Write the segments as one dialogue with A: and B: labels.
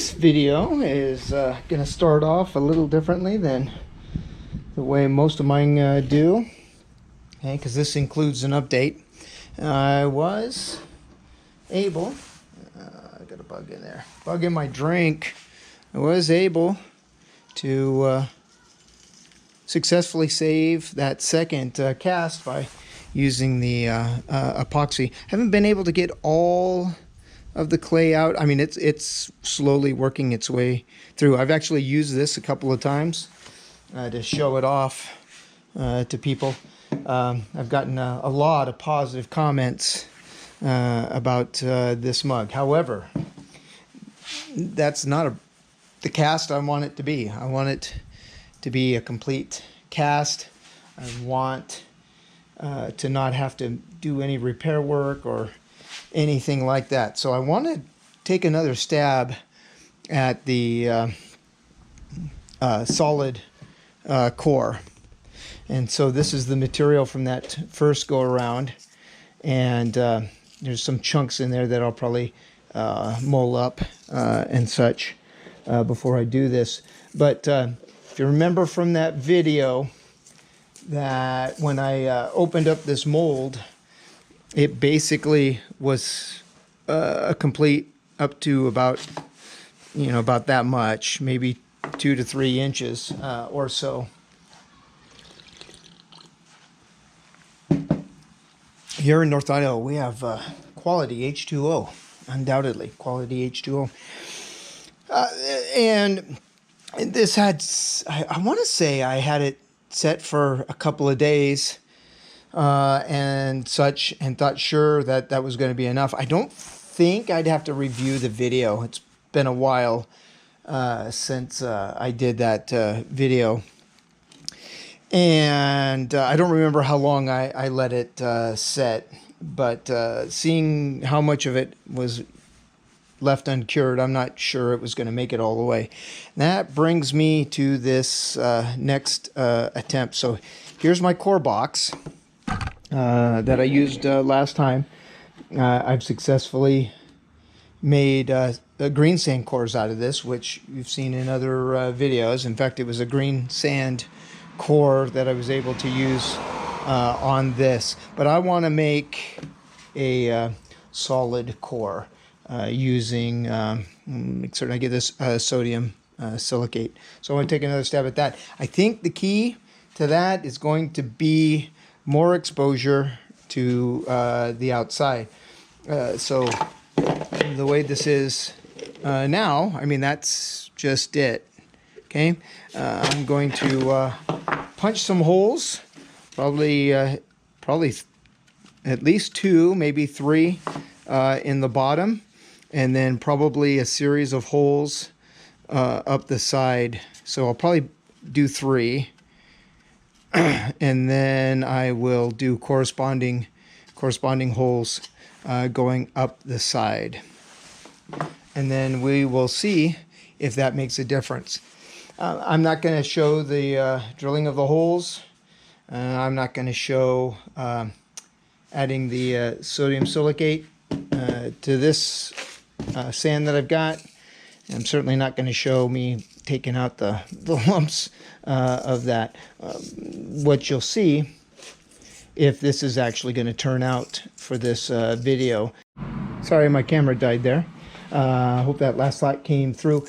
A: This video is going to start off a little differently than the way most of mine do, okay, because this includes an update. I was able, I got a bug in there, bug in my drink. I was able to successfully save that second cast by using the epoxy. Haven't been able to get all of the clay out. I mean, it's slowly working its way through. I've actually used this a couple of times to show it off to people. I've gotten a lot of positive comments about this mug. However, that's not the cast I want it to be. I want it to be a complete cast. I want to not have to do any repair work or anything like that. So I want to take another stab at the solid core. And so this is the material from that first go around, and there's some chunks in there that I'll probably mull up and such before I do this. But if you remember from that video, that when I opened up this mold, it basically was a complete up to about, about that much, maybe 2 to 3 inches or so. Here in North Idaho, we have quality H2O, undoubtedly quality H2O. And this had, I want to say I had it set for a couple of days and such, and thought sure that was going to be enough. I don't think I'd have to review the video. It's been a while since I did that video. And I don't remember how long I let it set, but seeing how much of it was left uncured, I'm not sure it was going to make it all the way. And that brings me to this next attempt. So here's my core box that I used last time. I've successfully made green sand cores out of this, which you've seen in other videos. In fact, it was a green sand core that I was able to use on this. But I want to make a solid core using, make certain I get this sodium silicate. So I want to take another stab at that. I think the key to that is going to be more exposure to the outside. So the way this is now, I mean, that's just it. Okay, I'm going to punch some holes, probably at least 2, maybe 3 in the bottom, and then probably a series of holes up the side. So I'll probably do 3, and then I will do corresponding holes going up the side, and then we will see if that makes a difference. I'm not going to show the drilling of the holes. I'm not going to show adding the sodium silicate to this sand that I've got. I'm certainly not going to show me taking out the lumps of that. What you'll see, if this is actually going to turn out for this video. Sorry, my camera died there. I hope that last thought came through.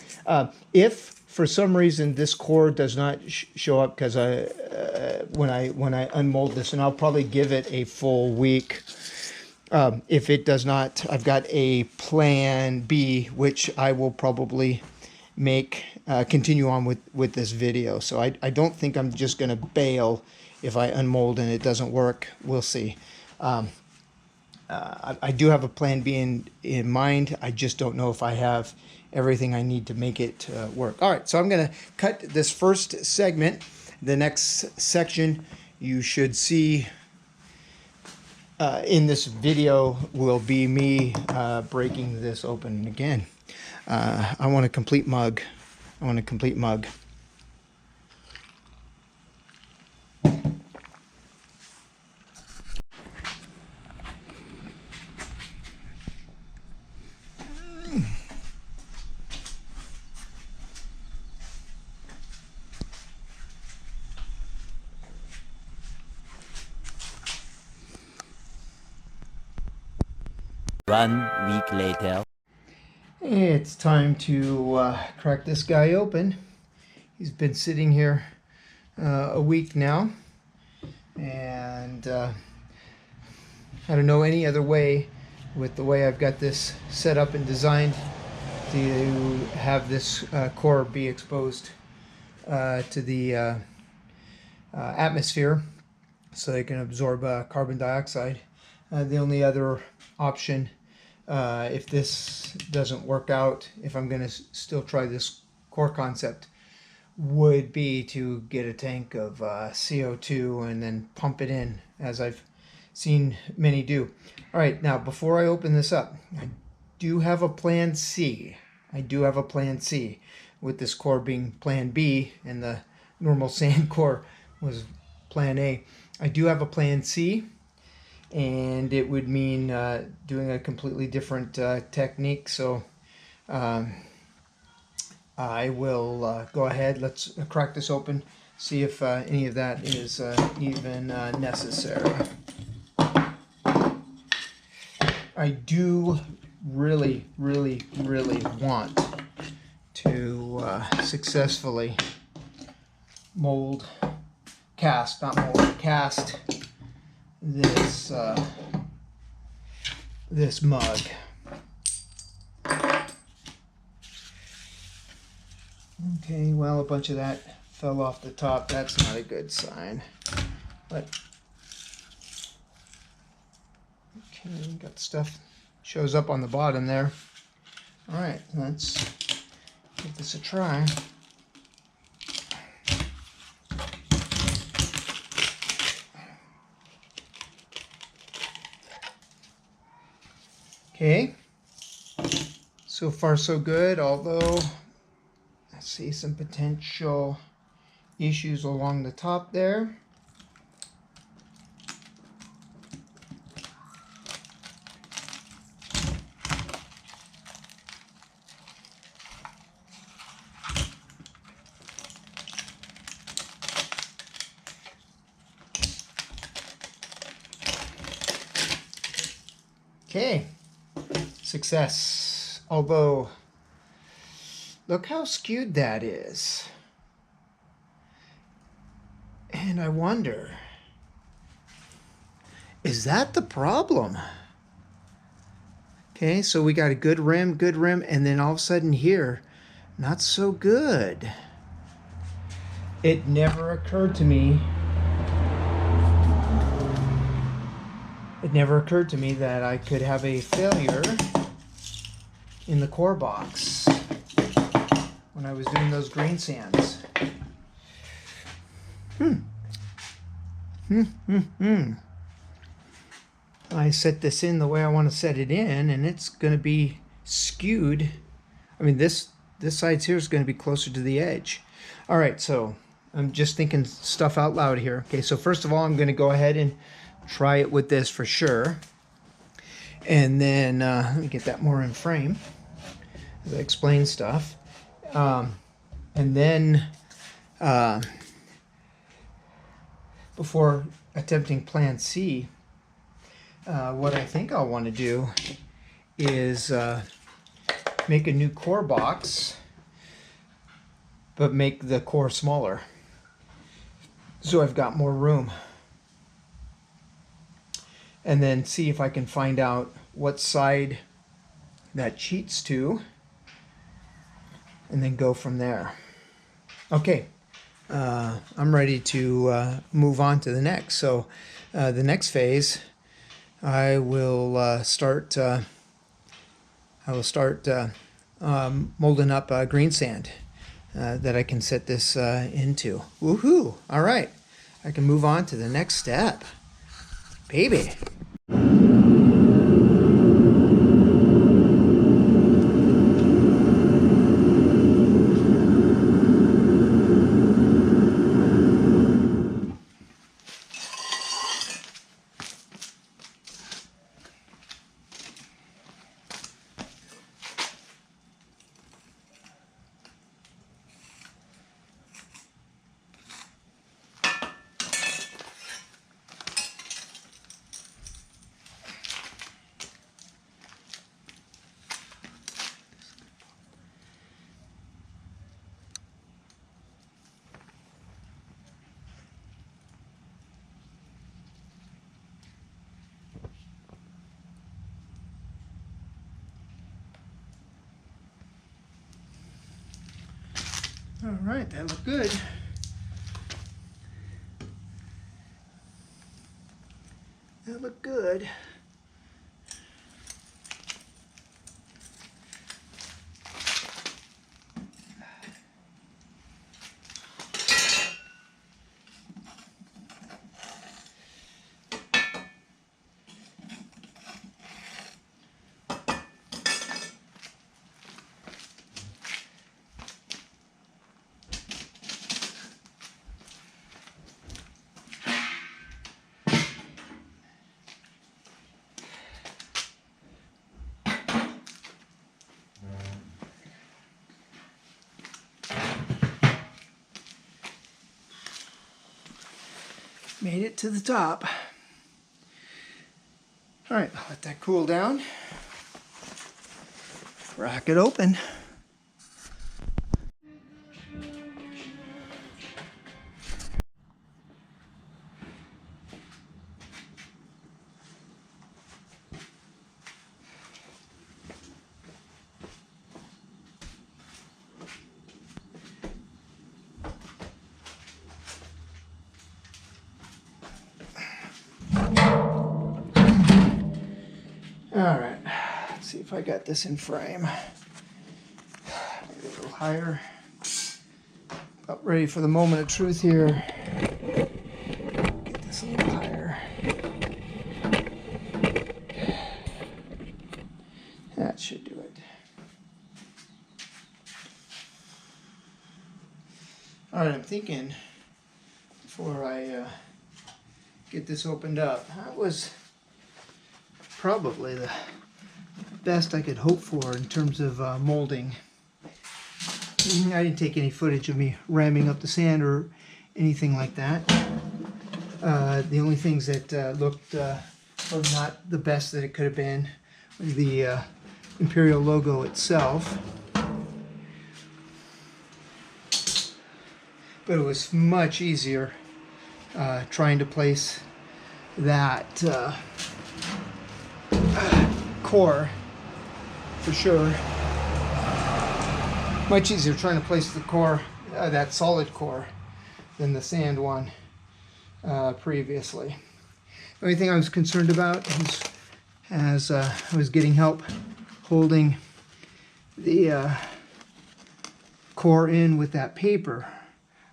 A: If for some reason this core does not show up, because when I unmold this, and I'll probably give it a full week. If it does not, I've got a plan B, which I will probably make continue on with this video. So I don't think I'm just going to bail if I unmold and it doesn't work. We'll see. I do have a plan B in mind. I just don't know if I have everything I need to make it work. All right, so I'm going to cut this first segment. The next section you should see in this video will be me breaking this open again. I want a complete mug. I want a complete mug.
B: 1 week later.
A: It's time to crack this guy open. He's been sitting here a week now, and I don't know any other way with the way I've got this set up and designed to have this core be exposed to the atmosphere so they can absorb carbon dioxide. The only other option, if this doesn't work out, if I'm going to still try this core concept, would be to get a tank of CO2 and then pump it in, as I've seen many do. All right, now before I open this up, I do have a plan C. I do have a plan C, with this core being plan B and the normal sand core was plan A. I do have a plan C, and it would mean doing a completely different technique. So I will go ahead. Let's crack this open, see if any of that is even necessary. I do really want to successfully cast this this mug. Okay, well, a bunch of that fell off the top. That's not a good sign. But okay, got stuff shows up on the bottom there. All right, let's give this a try. Okay, so far so good, although I see some potential issues along the top there. Okay, success. Although, look how skewed that is. And I wonder, is that the problem? Okay, so we got a good rim, and then all of a sudden here, not so good. It never occurred to me. It never occurred to me that I could have a failure in the core box when I was doing those grain sands. I set this in the way I want to set it in, and it's going to be skewed. I mean, this side here is going to be closer to the edge. All right, so I'm just thinking stuff out loud here. Okay, so first of all, I'm going to go ahead and try it with this for sure. And then let me get that more in frame as I explain stuff. And then before attempting plan C, what I think I'll want to do is make a new core box, but make the core smaller, so I've got more room. And then see if I can find out what side that cheats to, and then go from there. Okay, I'm ready to move on to the next. So the next phase, I will start molding up green sand that I can set this into. Woohoo! All right, I can move on to the next step. Baby. All right, that looked good. That looked good. Made it to the top. All right, let that cool down. Crack it open. All right, let's see if I got this in frame. Maybe a little higher. About ready for the moment of truth here. Get this a little higher. That should do it. All right, I'm thinking before I get this opened up, that was probably the best I could hope for in terms of molding. I didn't take any footage of me ramming up the sand or anything like that. The only things that looked were not the best that it could have been was the Imperial logo itself. But it was much easier trying to place that core, for sure. Much easier trying to place the core, that solid core, than the sand one previously. The only thing I was concerned about was, as I was getting help holding the core in with that paper,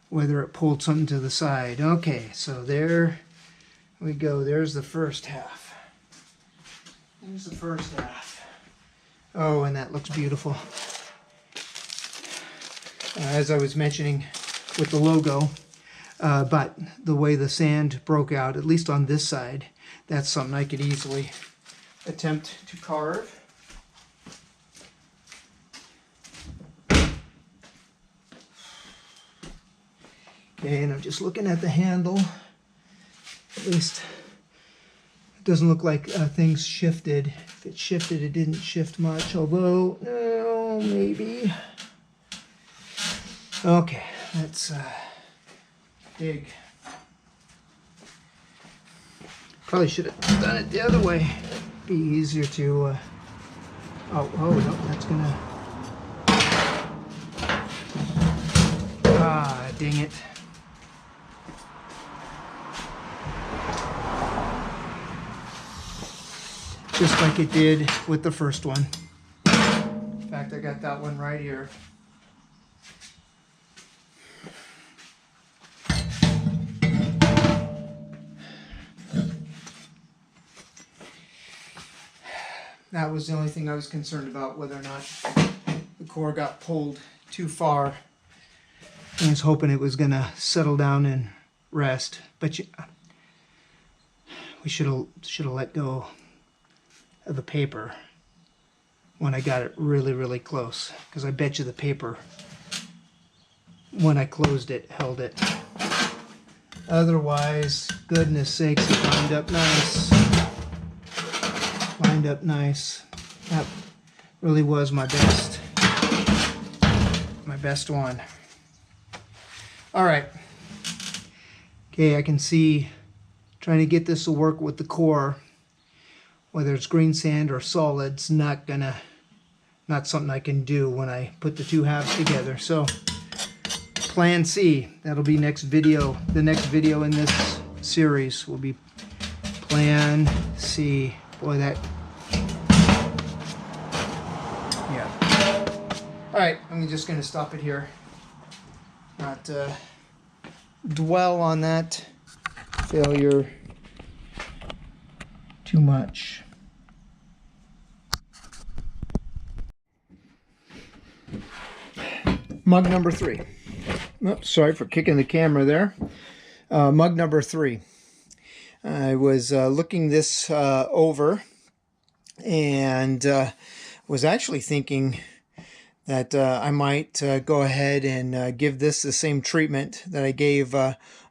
A: whether it pulled something to the side. Okay, so there we go. There's the first half. Here's the first half. Oh, and that looks beautiful. As I was mentioning with the logo, but the way the sand broke out, at least on this side, that's something I could easily attempt to carve. Okay, and I'm just looking at the handle. At least it doesn't look like things shifted. If it shifted, it didn't shift much, although, no, maybe. Okay, let's dig. Probably should have done it the other way. Be easier to, oh, no, that's gonna, dang it. Just like it did with the first one. In fact, I got that one right here. That was the only thing I was concerned about, whether or not the core got pulled too far. I was hoping it was going to settle down and rest, but we should have let go of the paper when I got it really, really close, because I bet you the paper, when I closed it, held it. Otherwise, goodness sakes, it lined up nice. Lined up nice. That really was my best one. All right. Okay, I can see trying to get this to work with the core, whether it's green sand or solid, it's not something I can do when I put the two halves together. So Plan C. That'll be next video. The next video in this series will be Plan C. Boy, that... Yeah. All right, I'm just going to stop it here. Not dwell on that failure too much. Mug number 3. Oops, sorry for kicking the camera there. Mug number 3. I was looking this over and was actually thinking that I might go ahead and give this the same treatment that I gave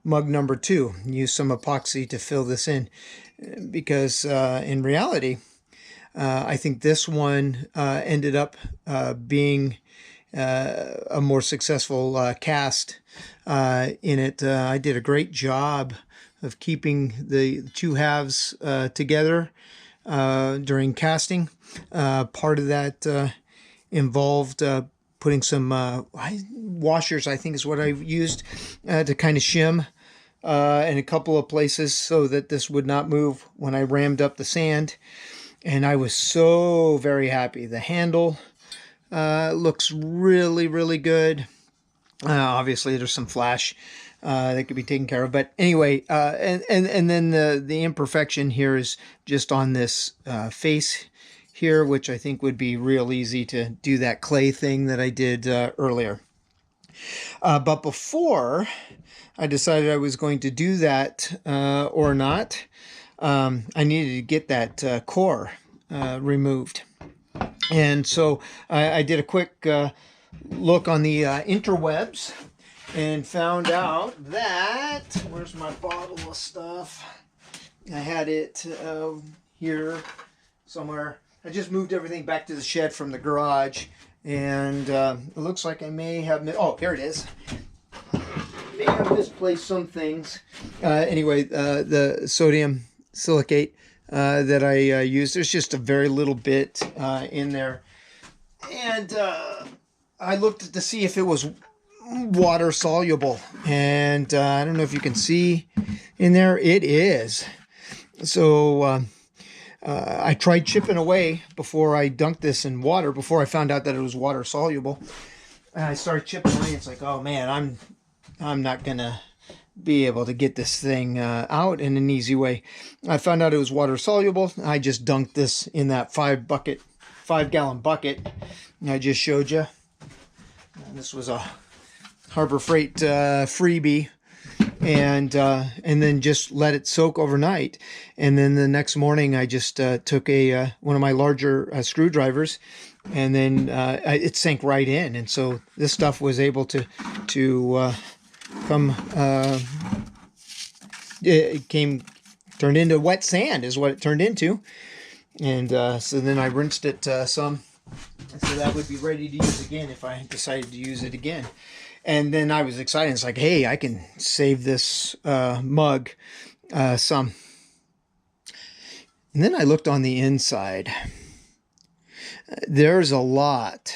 A: mug number 2. Use some epoxy to fill this in, because in reality, I think this one ended up being a more successful cast in it. I did a great job of keeping the two halves together during casting. Part of that involved putting some washers, I think is what I used, to kind of shim in a couple of places so that this would not move when I rammed up the sand. And I was so very happy. The handle looks really, really good. Obviously, there's some flash that could be taken care of. But anyway, and then the imperfection here is just on this face here, which I think would be real easy to do that clay thing that I did earlier. But before I decided I was going to do that or not, I needed to get that core removed. And so I did a quick look on the interwebs and found out that, where's my bottle of stuff? I had it here somewhere. I just moved everything back to the shed from the garage, and it looks like I may have, oh, here it is. May have misplaced some things. Anyway, the sodium silicate that I used, there's just a very little bit in there. And I looked to see if it was water soluble, and I don't know if you can see in there, it is. So I tried chipping away before I dunked this in water, before I found out that it was water soluble. And I started chipping away. It's like, oh man, I'm not gonna be able to get this thing out in an easy way. I found out it was water soluble. I just dunked this in that 5-gallon bucket I just showed you. And this was a Harbor Freight freebie, and then just let it soak overnight. And then the next morning, I just took one of my larger screwdrivers, and then it sank right in. And so this stuff was able to come. Turned into wet sand is what it turned into. And so then I rinsed it some, so that would be ready to use again if I decided to use it again. And then I was excited. It's like, hey, I can save this mug some. And then I looked on the inside. There's a lot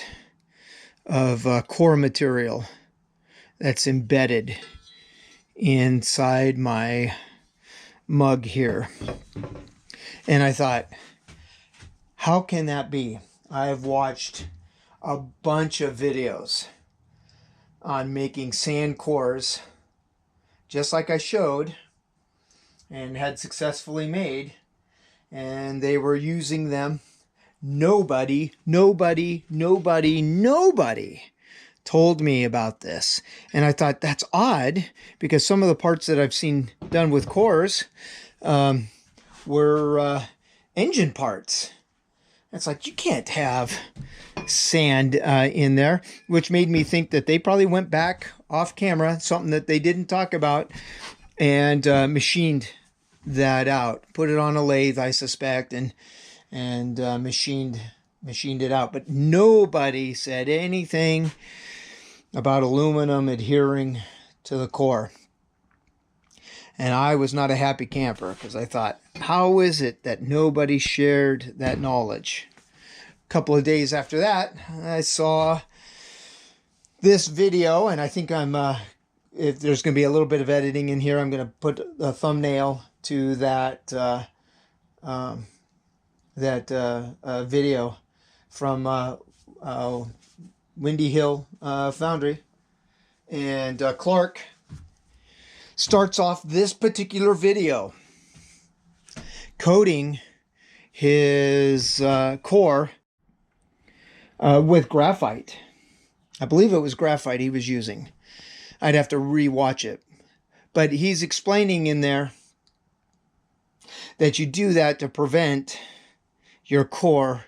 A: of core material that's embedded inside my mug here. And I thought, how can that be? I've watched a bunch of videos on making sand cores, just like I showed and had successfully made, and they were using them. Nobody told me about this. And I thought, that's odd, because some of the parts that I've seen done with cores were engine parts. It's like, you can't have sand in there, which made me think that they probably went back off camera, something that they didn't talk about, and machined that out, put it on a lathe, I suspect, and machined it out. But nobody said anything about aluminum adhering to the core. And I was not a happy camper, because I thought, how is it that nobody shared that knowledge? A couple of days after that, I saw this video, and I think if there's going to be a little bit of editing in here, I'm going to put a thumbnail to that video from Windy Hill Foundry. And Clark starts off this particular video coating his core with graphite. I believe it was graphite he was using. I'd have to re-watch it. But he's explaining in there that you do that to prevent your core,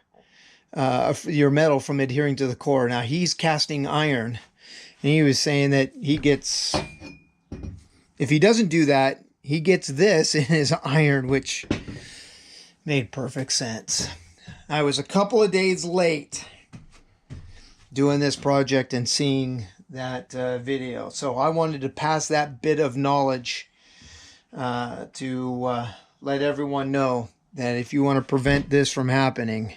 A: your metal from adhering to the core. Now he's casting iron, and he was saying that he gets, if he doesn't do that, he gets this in his iron, which made perfect sense. I was a couple of days late doing this project and seeing that video, so I wanted to pass that bit of knowledge to let everyone know that if you want to prevent this from happening,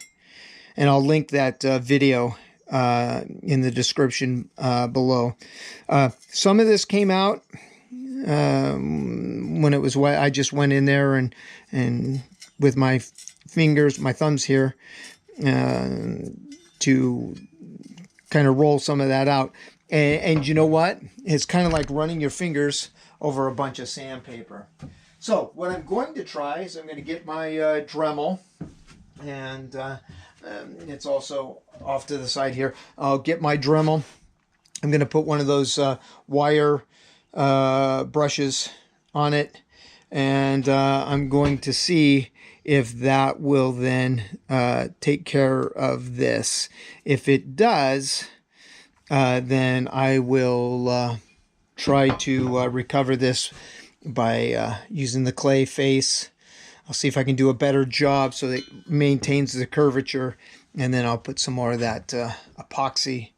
A: and I'll link that video in the description below. Some of this came out when it was wet. I just went in there and with my fingers, my thumbs here, to kind of roll some of that out. And you know what? It's kind of like running your fingers over a bunch of sandpaper. So what I'm going to try is I'm going to get my Dremel, and it's also off to the side here. I'll get my Dremel. I'm going to put one of those wire brushes on it, and I'm going to see if that will then take care of this. If it does, then I will try to recover this by using the clay face. I'll see if I can do a better job so that it maintains the curvature, and then I'll put some more of that epoxy.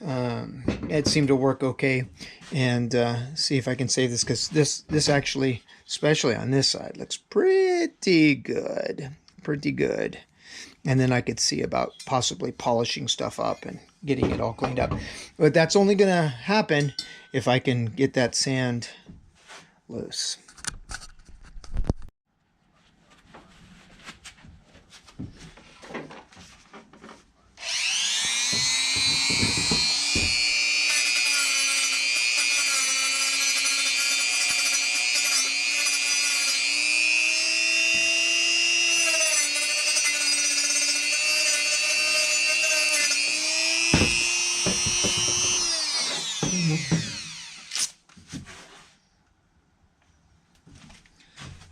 A: It seemed to work okay, and see if I can save this, because this actually, especially on this side, looks pretty good. And then I could see about possibly polishing stuff up and getting it all cleaned up. But that's only going to happen if I can get that sand loose.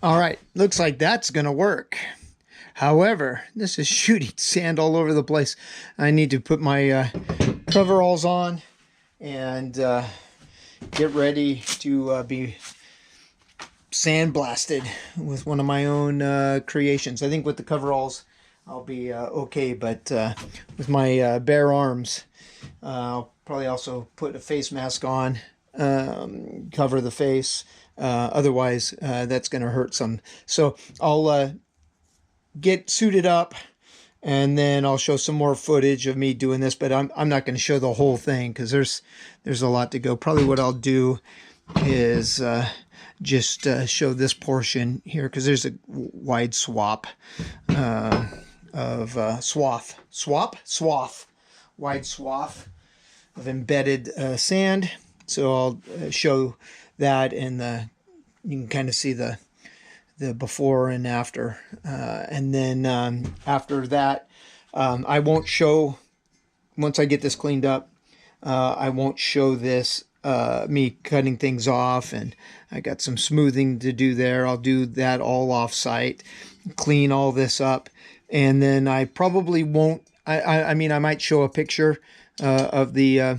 A: All right, looks like that's gonna work. However, this is shooting sand all over the place. I need to put my coveralls on and get ready to be sandblasted with one of my own creations. I think with the coveralls I'll be okay, but with my bare arms, I'll probably also put a face mask on, cover the face. Otherwise, that's going to hurt some. So I'll get suited up, and then I'll show some more footage of me doing this. But I'm not going to show the whole thing, because there's a lot to go. Probably what I'll do is just show this portion here, because there's a wide swath wide swath of embedded sand. So I'll show that, and you can kind of see the before and after, and then after that, I won't show, once I get this cleaned up, I won't show this me cutting things off, and I got some smoothing to do there. I'll do that all off site, clean all this up, and then I probably won't, I mean, I might show a picture of the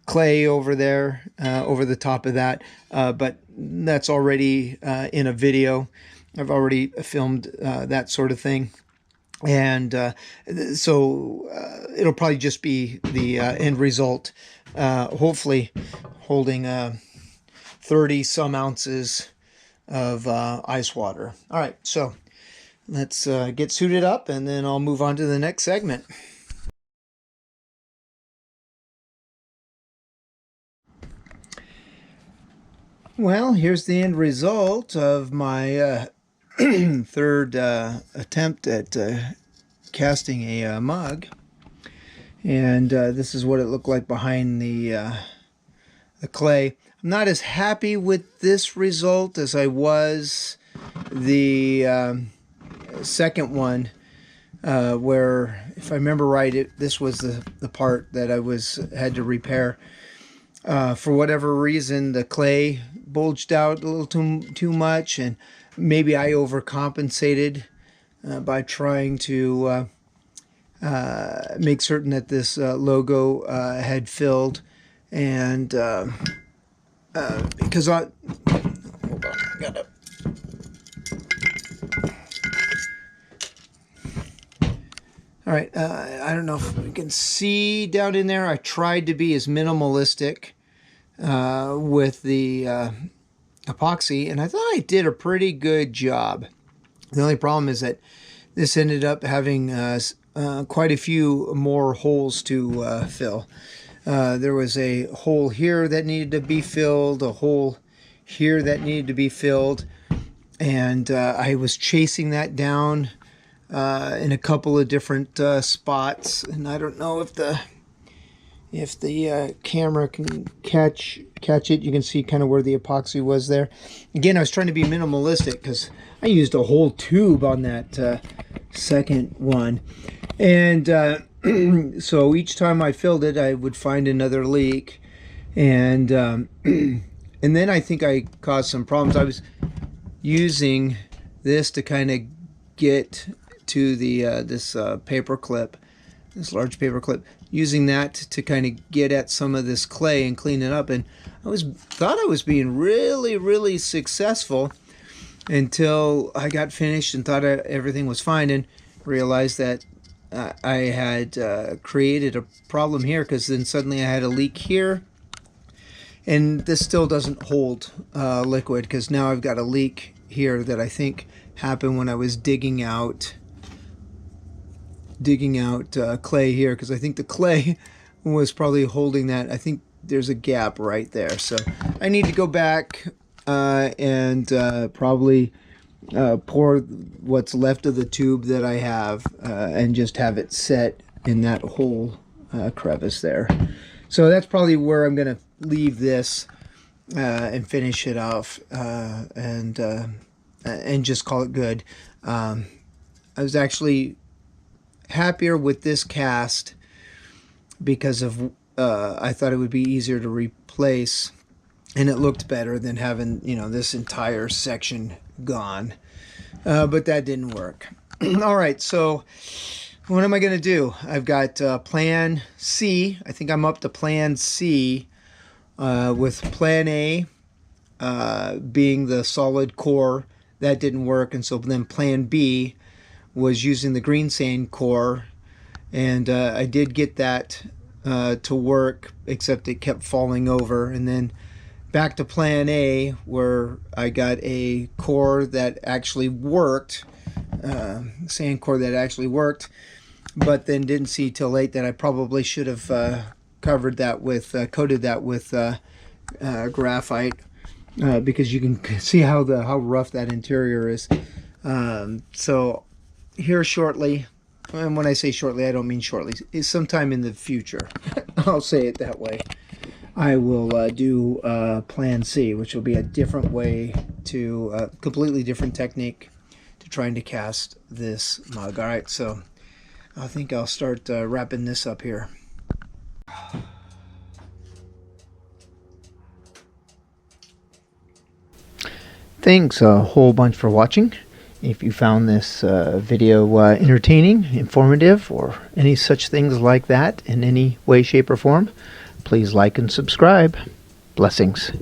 A: clay over there, over the top of that, but that's already in a video. I've already filmed that sort of thing, and so it'll probably just be the end result, hopefully holding 30 some ounces of ice water. All right, so let's get suited up, and then I'll move on to the next segment. Well, here's the end result of my third attempt at casting a mug. And this is what it looked like behind the clay. I'm not as happy with this result as I was the second one, where, if I remember right, this was the part that I had to repair. For whatever reason, the clay bulged out a little too much, and maybe I overcompensated by trying to make certain that this logo had filled, and because hold on, I gotta. All right, I don't know if we can see down in there. I tried to be as minimalistic with the epoxy, and I thought I did a pretty good job. The only problem is that this ended up having quite a few more holes to fill. There was a hole here that needed to be filled, a hole here that needed to be filled, and I was chasing that down in a couple of different spots, and I don't know if the camera can catch it. You can see kind of where the epoxy was there. Again, I was trying to be minimalistic because I used a whole tube on that second one, and so each time I filled it, I would find another leak, and and then I think I caused some problems. I was using this to kind of get to the this paper clip, this large paper clip, using that to kind of get at some of this clay and clean it up, and I thought I was being really successful until I got finished and thought everything was fine, and realized that I had created a problem here, because then suddenly I had a leak here, and this still doesn't hold liquid, because now I've got a leak here that I think happened when I was digging out clay here, because I think the clay was probably holding that. I think there's a gap right there, so I need to go back and probably pour what's left of the tube that I have and just have it set in that whole crevice there. So that's probably where I'm gonna leave this and finish it off and just call it good. I was actually happier with this cast because of I thought it would be easier to replace, and it looked better than having, you know, this entire section gone, but that didn't work. All right, so what am I gonna do? I've got plan C. I think I'm up to plan C, with plan A being the solid core. That didn't work, and so then plan B was using the green sand core, and I did get that to work, except it kept falling over. And then back to plan A, where I got a core that actually worked, sand core that actually worked, but then didn't see till late that I probably should have covered that with coated that with graphite, because you can see how rough that interior is. So here shortly, and when I say shortly, I don't mean shortly, is sometime in the future, I'll say it that way, I will do plan C, which will be a different way to, completely different technique to trying to cast this mug. All right, so I think I'll start wrapping this up here. Thanks a whole bunch for watching. If you found this video entertaining, informative, or any such things like that in any way, shape, or form, please like and subscribe. Blessings.